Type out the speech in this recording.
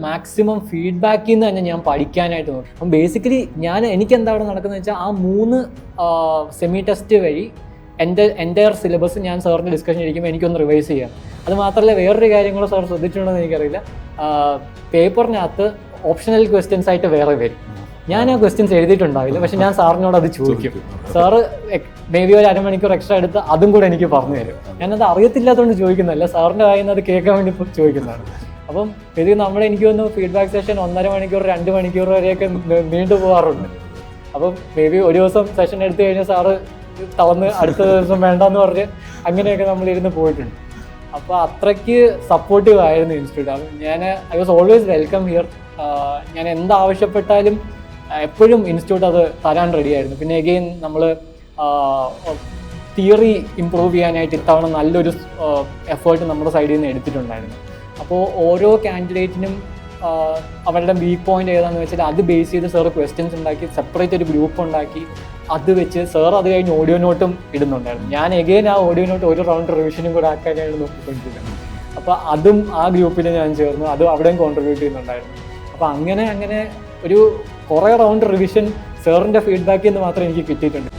Maximum ഫീഡ്ബാക്കിൽ നിന്ന് തന്നെ ഞാൻ പഠിക്കാനായിട്ട് നോക്കും. അപ്പം ബേസിക്കലി എനിക്ക് എന്താ അവിടെ നടക്കുന്നത് വെച്ചാൽ ആ 3 സെമി ടെസ്റ്റ് വഴി എൻ്റെ സിലബസ് ഞാൻ സാറിൻ്റെ ഡിസ്കഷൻ ഇരിക്കുമ്പോൾ എനിക്കൊന്ന് റിവൈസ് ചെയ്യാം. അത് മാത്രമല്ല വേറൊരു കാര്യങ്ങളോ സാർ ശ്രദ്ധിച്ചിട്ടുണ്ടോ എന്ന് എനിക്കറിയില്ല, പേപ്പറിനകത്ത് ഓപ്ഷണൽ ക്വസ്റ്റ്യൻസ് ആയിട്ട് വേറെ വരും. ഞാൻ ആ ക്വസ്റ്റ്യൻസ് എഴുതിയിട്ടുണ്ടാവില്ല, പക്ഷെ ഞാൻ സാറിനോട് അത് ചോദിക്കും. സാറ് മേ ബി ഒരു അരമണിക്കൂർ എക്സ്ട്രാ എടുത്ത് അതും കൂടെ എനിക്ക് പറഞ്ഞു തരും. ഞാനത് അറിയത്തില്ലാത്തതുകൊണ്ട് ചോദിക്കുന്നതല്ല, സാറിൻ്റെ കാര്യം അത് കേൾക്കാൻ വേണ്ടി ചോദിക്കുന്നതാണ്. അപ്പം ഇത് എനിക്ക് തോന്നുന്നു ഫീഡ്ബാക്ക് സെഷൻ 1.5 മണിക്കൂർ 2 മണിക്കൂർ വരെയൊക്കെ നീണ്ടു പോകാറുണ്ട്. അപ്പം മേ ബി ഒരു ദിവസം സെഷൻ എടുത്തു കഴിഞ്ഞാൽ സാറ് തവന്ന് അടുത്ത ദിവസം വേണ്ടെന്ന് പറഞ്ഞ് അങ്ങനെയൊക്കെ നമ്മളിരുന്ന് പോയിട്ടുണ്ട്. അപ്പോൾ അത്രയ്ക്ക് സപ്പോർട്ടീവ് ആയിരുന്നു institute. I was always welcome here. ഞാൻ എന്താവശ്യപ്പെട്ടാലും എപ്പോഴും ഇൻസ്റ്റിറ്റ്യൂട്ട് അത് തരാൻ റെഡിയായിരുന്നു. പിന്നെ എഗെയിൻ നമ്മൾ തിയറി ഇമ്പ്രൂവ് ചെയ്യാനായിട്ട് ഇത്തവണ നല്ലൊരു എഫേർട്ട് നമ്മുടെ സൈഡിൽ നിന്ന് എടുത്തിട്ടുണ്ടായിരുന്നു. അപ്പോൾ ഓരോ കാൻഡിഡേറ്റിനും അവരുടെ വീക്ക് പോയിന്റ് ഏതാണെന്ന് വെച്ചാൽ അത് ബേസ് ചെയ്ത് സാറ് ക്വസ്റ്റ്യൻസ് ഉണ്ടാക്കി സെപ്പറേറ്റ് ഒരു ഗ്രൂപ്പ് ഉണ്ടാക്കി അത് വെച്ച് സാർ അത് കഴിഞ്ഞ് ഓഡിയോ നോട്ടും ഇടുന്നുണ്ടായിരുന്നു. ഞാൻ എഗെയിൻ ആ ഓഡിയോ നോട്ട് ഒരു റൗണ്ട് റിവിഷനും കൂടെ ആക്കാനാണ് നോക്കിക്കൊണ്ടിരുന്നത്. അപ്പോൾ അതും ആ ഗ്രൂപ്പിൽ ഞാൻ ചേർന്നു, അതും അവിടെയും കോൺട്രിബ്യൂട്ട് ചെയ്യുന്നുണ്ടായിരുന്നു. അപ്പോൾ അങ്ങനെ ഒരു കുറേ റൗണ്ട് റിവിഷൻ സാറിൻ്റെ ഫീഡ്ബാക്കിൽ നിന്ന് മാത്രമേ എനിക്ക് കിട്ടിയിട്ടുണ്ട്.